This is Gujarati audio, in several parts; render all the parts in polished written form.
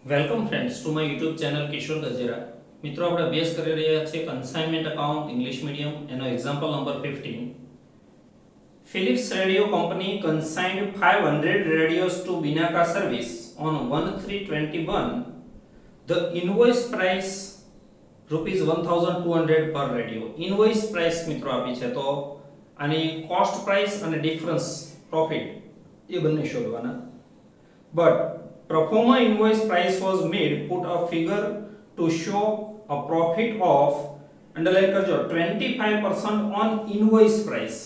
Welcome friends to my YouTube channel Kishor Gajera. મિત્રો, આપણે અભ્યાસ કરી રહ્યા છીએ કન્સાઇનમેન્ટ અકાઉન્ટ ઇંગ્લિશ મીડિયમ એનો example number 15. Philips Radio Company consigned 500 radios to Binaka service on 1321. The invoice price rupees 1200 per radio. Invoice price મિત્રો આપી છે તો આની કોસ્ટ પ્રાઇસ અને ડિફરન્સ પ્રોફિટ એ બંને શોધવાના. But pro forma invoice price was made, put a figure to show a profit of, underline કરજો, 25% on invoice price.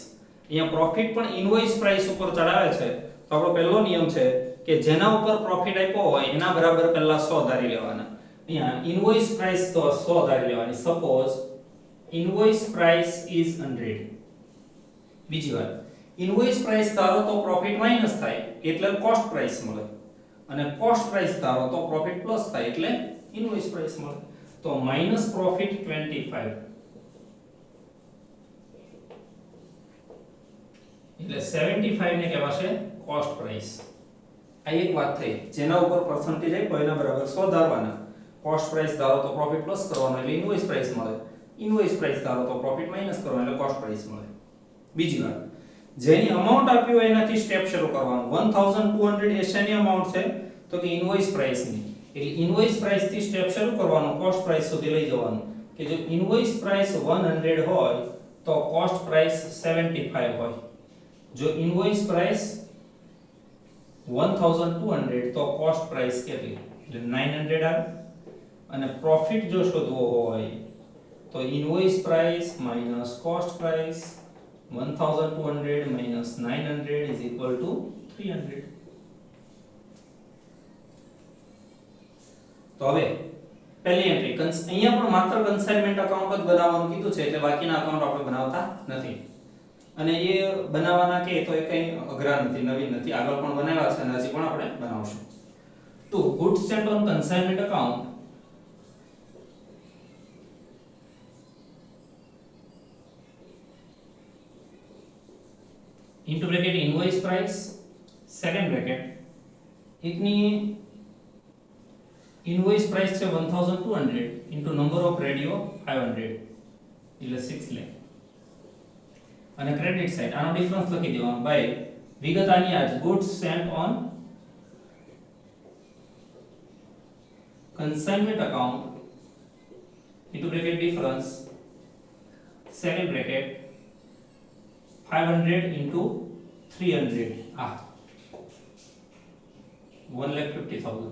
અહીંયા પ્રોફિટ પણ ઇનવોઇસ પ્રાઇસ ઉપર ચડાવે છે તો આપણો પહેલો નિયમ છે કે જેના ઉપર પ્રોફિટ આપ્યો હોય એના બરાબર પહેલા 100 ધારી લેવાના. અહીંયા ઇનવોઇસ પ્રાઇસ તો 100 ધારી લેવાની. Suppose invoice price is 100. બીજી વાત, ઇનવોઇસ પ્રાઇસ ધારો તો પ્રોફિટ માઈનસ થાય એટલે કોસ્ટ પ્રાઇસ મળે, અને કોસ્ટ પ્રાઇસ ધારો તો પ્રોફિટ પ્લસ થાય એટલે ઇનવોઇસ પ્રાઇસ મળે. તો માઈનસ પ્રોફિટ 25 એટલે 75 ને કહેવાશે કોસ્ટ પ્રાઇસ. આ એક વાત થઈ જેના ઉપર પર્સન્ટેજ આપ્યો એના બરાબર 100 ધારવાના. કોસ્ટ પ્રાઇસ ધારો તો પ્રોફિટ પ્લસ કરવાનો એટલે ઇનવોઇસ પ્રાઇસ મળે, ઇનવોઇસ પ્રાઇસ ધારો તો પ્રોફિટ માઈનસ કરવાનો એટલે કોસ્ટ પ્રાઇસ મળે. બીજી વાત, જેની અમાઉન્ટ આપ્યું હોય એનાથી સ્ટેપ શરૂ કરવાનું. 1200 એ શેની અમાઉન્ટ છે તો કે ઇનવોઇસ પ્રાઇસ ની, એટલે ઇનવોઇસ પ્રાઇસ થી સ્ટેપ શરૂ કરવાનું, કોસ્ટ પ્રાઇસ સુધી લઈ જવાનું. કે જો ઇનવોઇસ પ્રાઇસ 100 હોય તો કોસ્ટ પ્રાઇસ 75 હોય. જો ઇનવોઇસ પ્રાઇસ 1200 તો કોસ્ટ પ્રાઇસ કેટલી એટલે 900 આવે. અને પ્રોફિટ જો શોધવો હોય તો invoice price minus cost price 1200 minus 900 is equal to 300. તો હવે પહેલી એન્ટ્રી અહીંયા પણ માત્ર કન્સાઇનમેન્ટ અકાઉન્ટ જ બનાવવાનું કીધું છે એટલે બાકીના અકાઉન્ટ આપણે બનાવતા નથી. અને એ બનાવવાના કે તો એ કંઈ અઘરા નથી, નવીન નથી, આગળ પણ બનાવ્યા છે અને હજી પણ આપણે બનાવશું. તો goods sent on consignment account into bracket invoice price, second bracket એકની invoice price છે 1200 into number of radio 500 એટલે 6 lakh. અને ક્રેડિટ સાઇડ આનો ડિફરન્સ લખી દેવાનો બાય વિગત આની આજ goods sent on consignment account into bracket difference, second bracket 500 into 300 1,50,000.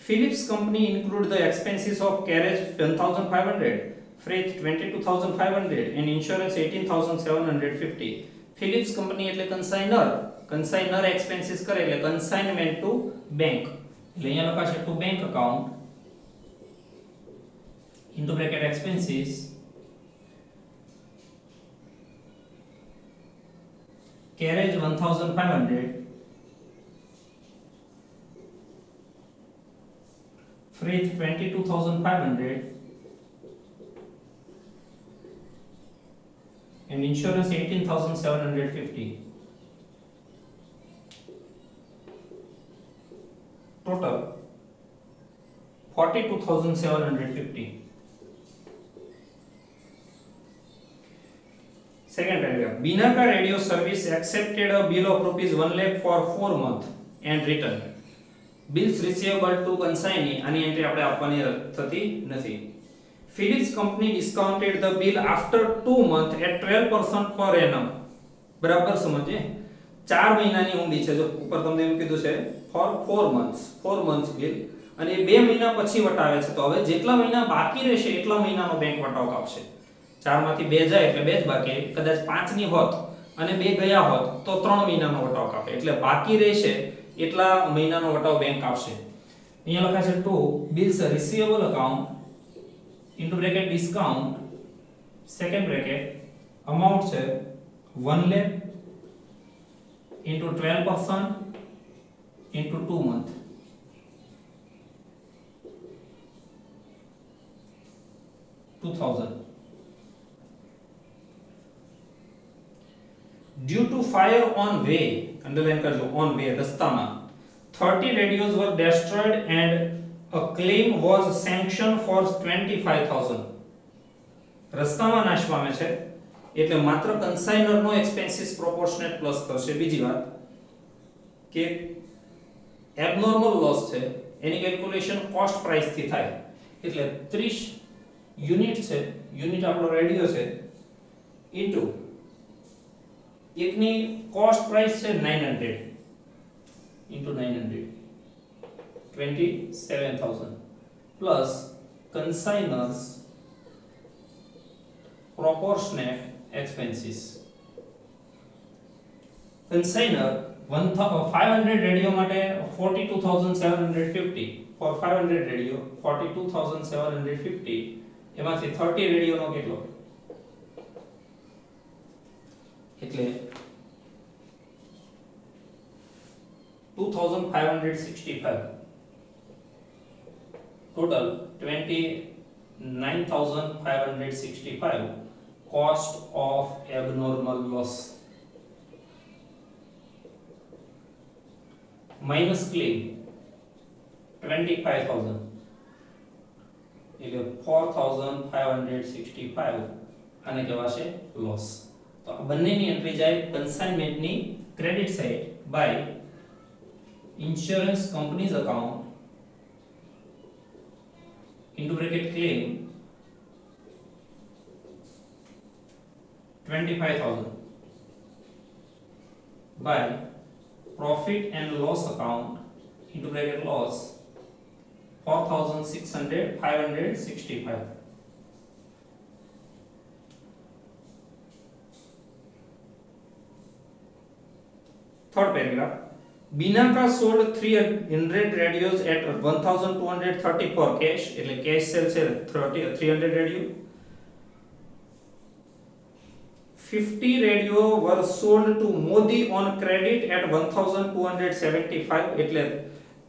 Philips company include the expenses of carriage 10,500, freight 22,500 and insurance 18,750. Philips company એટલે consignor expenses કરે એટલે consignment to bank એટલે અહીંયા લખાશે to bank account into bracket expenses carriage 1,500, freight 22,500 and insurance 18,750. Total 42,750. Second paragraph, Binaka Radio Service accepted a bill of rupees 1 lakh for 4 months and return. Bills receivable to consignee આની એન્ટ્રી આપણે આપવાની થતી નથી. Philips company discounted the bill after 2 months at 12% per annum. બરાબર સમજે, 4 મહિનાની ઊંડી છે. જો ઉપર તમને એમ કીધું છે for 4 months bill અને 2 મહિના પછી વટાવે છે તો હવે જેટલા મહિના બાકી રહેશે એટલા મહિનાનો બેંક વટાવ કાપશે. 4 માંથી 2 જાય એટલે 2 જ બાકી, કદાચ 5 ની હોત અને 2 ગયા હોત તો 3 મહિનાનો વટાવ કાપે એટલે બાકી રહેશે એટલા મહિનાનો વટાવ બેંક આપશે. અહીંયા લખાશે two bills receivable account into bracket discount, second bracket amount છે 1 lakh into 12% into 2 month. $2,000. Due to fire on way, underline કરજો, on way, રસ્તામાં 30 radios were destroyed and a claim was sanctioned for 25,000. રસ્તામાં નાશ પામે છે એટલે માત્ર કન્સાઇનરનો એક્સપેન્સિસ પ્રોપોર્શનેટ પ્લસ થશે. બીજી વાત કે એબનોર્મલ લોસ છે એની કેલ્ક્યુલેશન કોસ્ટ પ્રાઇસ થી થાય એટલે 30 યુનિટ છે, યુનિટ આપણો રેડિયો છે, ઇન્ટુ એકની કોસ્ટ પ્રાઇસ છે 900 into 900 27,000 plus consignor's proportionate expenses. Consignor 500 radio માટે 42,750 for 500 radio 42,750 એમાંથી 30 રેડિયો નો કેટલો એટલે 2,565 total 29,565 cost of abnormal loss minus claim 25,000 એટલે 4,565 આને કહેવાશે લોસ. તો આ બંનેની એન્ટ્રી જાય કન્સાઇનમેન્ટની credit side by insurance companies account into bracket claim 25,000 by profit and loss account into bracket loss 4,565. Third paragraph. Binaka sold 300 radios at 1,230 for cash, એટલે cash sale છે 300 radio. 50 radio were sold to Modi on credit at 1,275, એટલે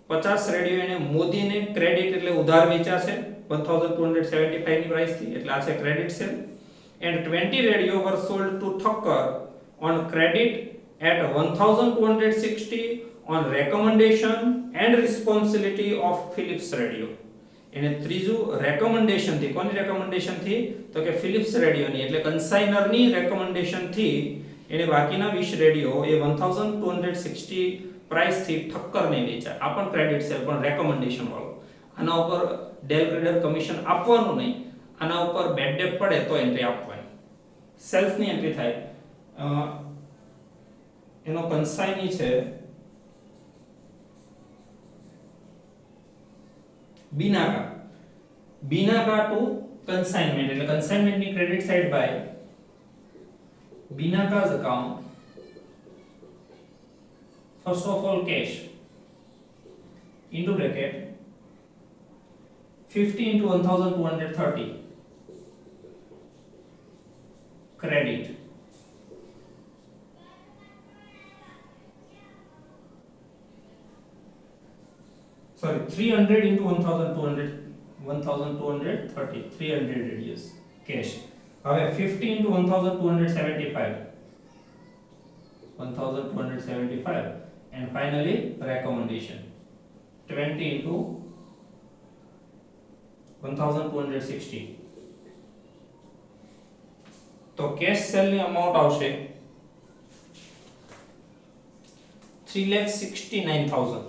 50 રેડિયો એને મોદીને ક્રેડિટ એટલે ઉધાર વેચ્યા છે 1,275 ની પ્રાઇસ થી, એટલે આ છે credit cell. And 20 radio were sold to Thakkar on credit at 1,260 on recommendation and responsibility of Philips radio. એને ત્રીજું રેકમેન્ડેશન થી, કોની રેકમેન્ડેશન થી તો કે ફિલિપ્સ રેડિયો ની, એટલે કન્સાઇનર ની રેકમેન્ડેશન થી એને બાકીના 20 રેડિયો એ 1,260 પ્રાઇસ થી ઠક્કર ને વેચ્યા. આ પણ ક્રેડિટ સેલ પણ રેકમેન્ડેશન વાળો. આના ઉપર ડેલ ક્રેડિટર કમિશન આપવાનું નહીં, આના ઉપર બેડ ડેટ પડે તો એન્ટ્રી આપવાની. સેલ્સ ની એન્ટ્રી થાય એનો કન્સાઇની છે Binaka to consignment, એટલે consignment ની credit side by Binaka's account. First of all cash into bracket 50 into 1,230 credit sorry 300 into 1,230 300 radius cash. હવે 50 into 1,275 and finally recommendation 20 into 1,260. તો કેશ સેલ ની અમાઉન્ટ આવશે 3,69,000.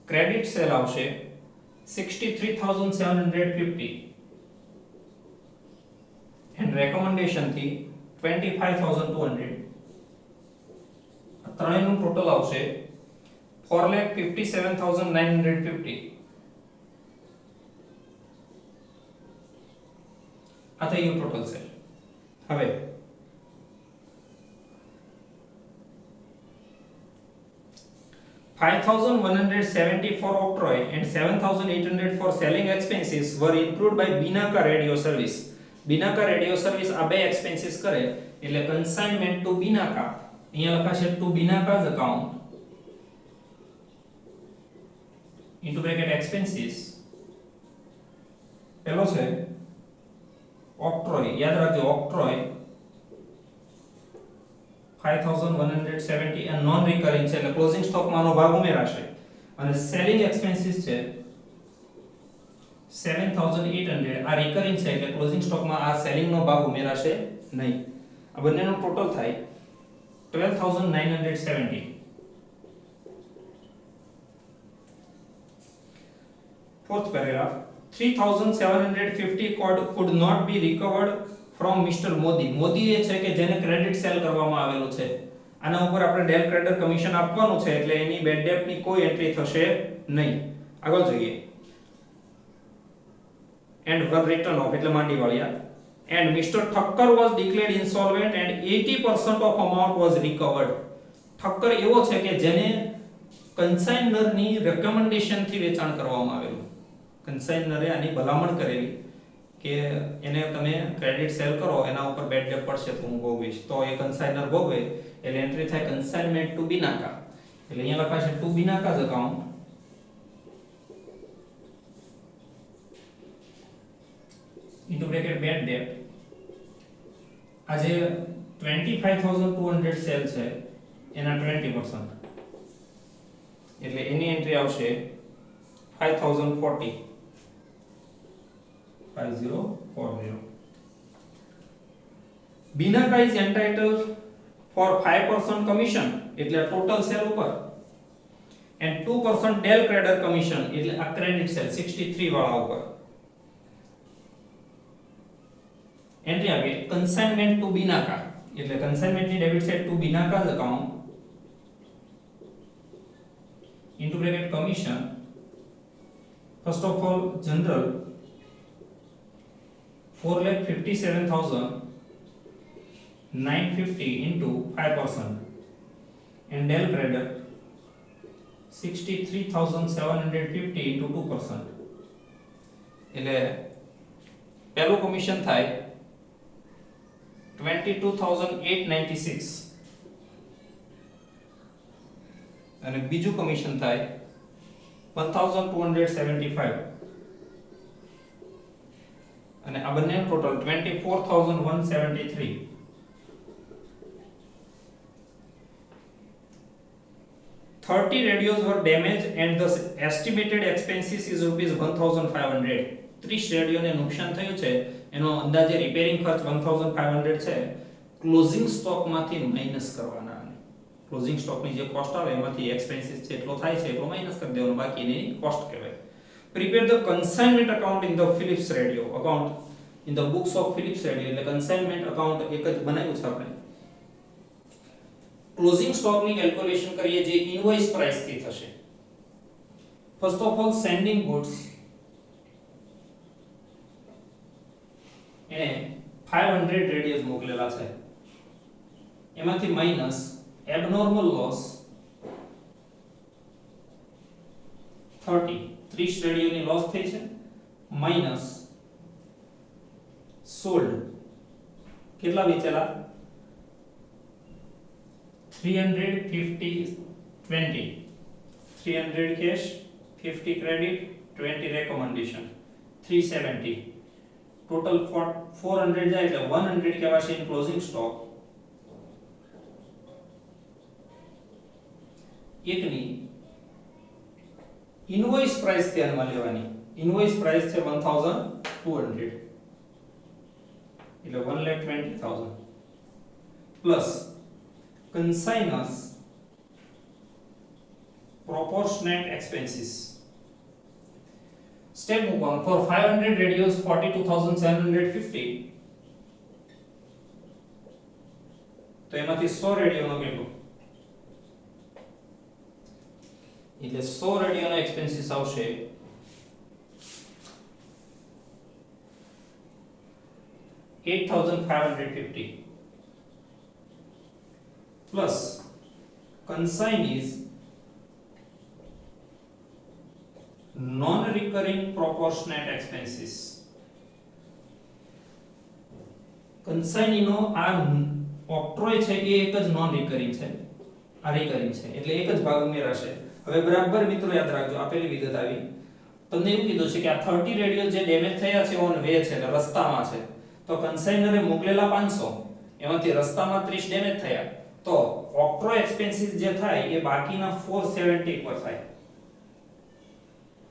ક્રેડિટ સેલ આવશે 63,750 and recommendation થી 25,200. ત્રણેયનું ટોટલ આવશે 4,57,950. આ થયું ટોટલ સેલ. હવે 5,170 for octroi and 7,800 for selling expenses were incurred by Binaka radio service. Binaka radio service આ બે expenses કરે એટલે consignment to Binaka, અહીંયા લખાશે to Binaka's account into bracket expenses. પેલો છે ઓક્ટ્રોય યાદ રાખજો ઓક્ટ્રોય 5170 એ નોન રિકરિંગ છે એટલે ક્લોઝિંગ સ્ટોક માં આનો ભાગ ઉમેરાશે અને સેલિંગ એક્સપેન્સીસ છે 7800 આ રિકરિંગ છે એટલે ક્લોઝિંગ સ્ટોક માં આ સેલિંગ નો ભાગ ઉમેરાશે નહીં આ બંનેનો ટોટલ થાય 12970 fourth paragraph 3750 could not be recovered from Mr. Modi Modi એ છે કે જેને ક્રેડિટ સેલ કરવામાં આવેલું છે આના ઉપર આપણે ડેલ ક્રેડિટર કમિશન આપવાનું છે એટલે એની બેડ ડેટ ની કોઈ એન્ટ્રી થશે નહીં આગળ જોઈએ and one written off એટલે માંડી વાળ્યા and Mr. Thakkar was declared insolvent and 80% of amount was recovered Thakkar એવો છે કે જેને કન્સાઇનર ની રેકમેન્ડેશન થી વેચાણ કરવામાં આવેલું કન્સાઇનરે આની ભલામણ કરેલી કે એને તમે ક્રેડિટ સેલ કરો એના ઉપર બેડ ડેટ પડશે તો હું ભોગવીશ તો એ કન્સાઇનર ભોગવે એટલે એન્ટ્રી થાય કન્સાઇનમેન્ટ ટુ બિનાકા એટલે અહીંયા લખાશે to Binaca's account into bracket bad debt આજે 25200 સેલ છે એના 20% એટલે એની એન્ટ્રી આવશે 5040 Binaka is entitled for 5% commission એટલે ટોટલ સેલ ઉપર and 2% ડેલ ક્રેડિટર કમિશન એટલે આ ક્રેડિટ સેલ 63 વાળા ઉપર એન્ટ્રી આપી કન્સાઇનમેન્ટ ટુ બિનાકા એટલે કન્સાઇનમેન્ટ ની debit side to Binaca's account into bracket commission first of all general 4,57,950 into 5% and del creditor 63,750 into 2% એટલે પહેલું કમિશન થાય 22,896 અને બીજું કમિશન થાય 1,275 અને આ બંને total 24,173 30 radios were damaged and the estimated expenses is rupees 1,500 30 રેડિયોને નુકસાન થયું છે એનો અંદાજે રિપેરિંગ ખર્ચ 1,500 છે ક્લોઝિંગ સ્ટોક માંથી માઈનસ કરવાના ક્લોઝિંગ સ્ટોક ની જે કોસ્ટ આવે એમાંથી એક્સપેન્સીસ જેટલો થાય છે એટલો માઈનસ કરી દેવાનો બાકી એની કોસ્ટ કહેવાય prepare the consignment account in the Philips radio account in the books of Philips radio એટલે consignment account એક જ બનાવ્યું છે આપણે ક્લોઝિંગ સ્ટોક ની કેલ્ક્યુલેશન કરીએ જે ઇનવોઇસ પ્રાઇસ થી થશે first of all sending goods એને 500 રેડિયસ મોકલેલા છે એમાંથી માઈનસ એબનોર્મલ લોસ 30 રેડિયોની લોસ થઈ છે માઈનસ સોલ્ડ કેટલા વેચેલા 350 20 300 કેશ 50 ક્રેડિટ 20 રેકમેન્ડેશન 370 ટોટલ 400 જાય એટલે 100 કહેવાશે ઇન ક્લોઝિંગ સ્ટોક એકની ઇનવોઇસ પ્રાઇસ ધ્યાનમાં લેવાની ઇનવોઇસ પ્રાઇસ છે 1200 એટલે 1,20,000 plus consignors proportionate expenses step મૂકવાનું for 500 radios 42,750 તો એમાંથી 100 રેડિયોનો કેટલો એટલે 100 રેડિયોના એક્સપેન્સીસ આવશે 8,550 plus consignees non-recurring proportionate expenses consignee નો આ ઓક્ટ્રોય છે એ એક જ નોન રિકરિંગ છે આ રિકરિંગ છે એટલે એક જ ભાગ ઉમેરાશે હવે બરાબર મિત્રો યાદ રાખજો આપેલી વિગત આવી તમને એવું કીધું છે કે આ 30 રેડિયો જે ડેમેજ થયા છે ઓન વે છે એટલે રસ્તામાં છે તો કન્સાઇનરે મોકલેલા 500 એમાંથી રસ્તામાં 30 ડેમેજ થયા તો ઓક્ટ્રો એક્સપેન્સીસ જે થાય એ બાકીના 470 પર થાય.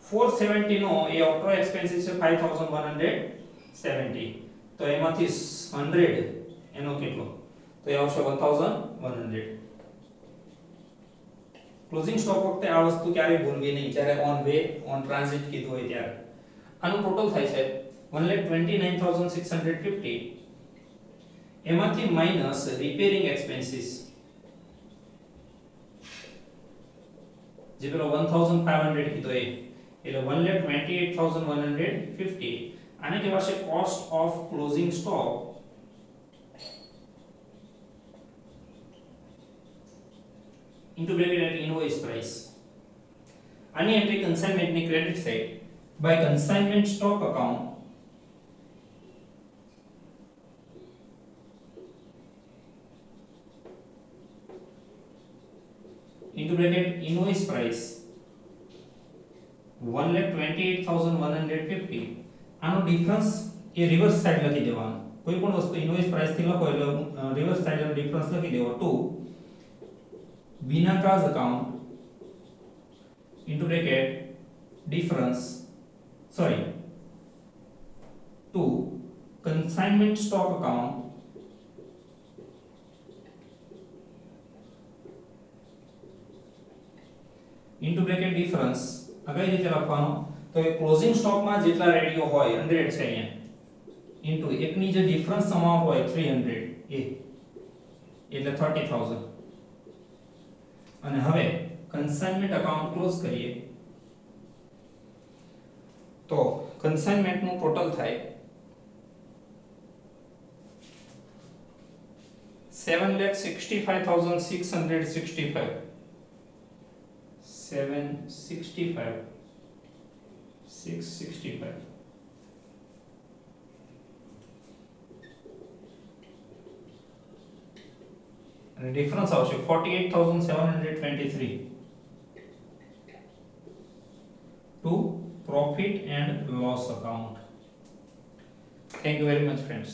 470 નો એ ઓક્ટ્રો એક્સપેન્સીસ છે 5170, તો એમાંથી 100 એનો કેટલો, તો એ આવશે 1100. ક્લોઝિંગ સ્ટોક વખતે આ વસ્તુ ક્યારે ભૂલવી નહીં જ્યારે ઓન વે ઓન ટ્રાન્ઝિટ કીધું હોય ત્યારે. આનું ટોટલ થાય છે 1,29,650, એમાંથી માઈનસ રિપેરિંગ એક્સપેન્સીસ જે પેલો 1500 કીધો એ, એટલે 1,28,150. આને કહેવાશે cost of closing stock into bracket at invoice price. આની એન્ટ્રી કન્સાઇનમેન્ટ ની credit side by consignment stock account into bracket invoice price 1,28,150. આનો ડિફરન્સ એ રિવર્સ સાઈડ લખી દેવાનો. કોઈ પણ વસ્તુ ઇનવોઇસ પ્રાઇસ થી લખો એટલે રિવર્સ સાઈડ નો ડિફરન્સ લખી દેવો two Vinata's account into bracket difference to consignment stock account into bracket difference. આ કઈ રીતે લખવાનો, તો એ ક્લોઝિંગ સ્ટોક માં જેટલા રેડિયો હોય 100 છે અહીંયા ઇન્ટુ એકની જે ડિફરન્સ અમાઉન્ટ હોય 300 એ એટલે 30,000. અને હવે કન્સાઇનમેન્ટ અકાઉન્ટ ક્લોઝ કરીએ તો કન્સાઇનમેન્ટ નું ટોટલ થાય 7,65,665. 765,665. અને ડિફરન્સ આવશે 48,723 to profit and loss account. Thank you very much friends.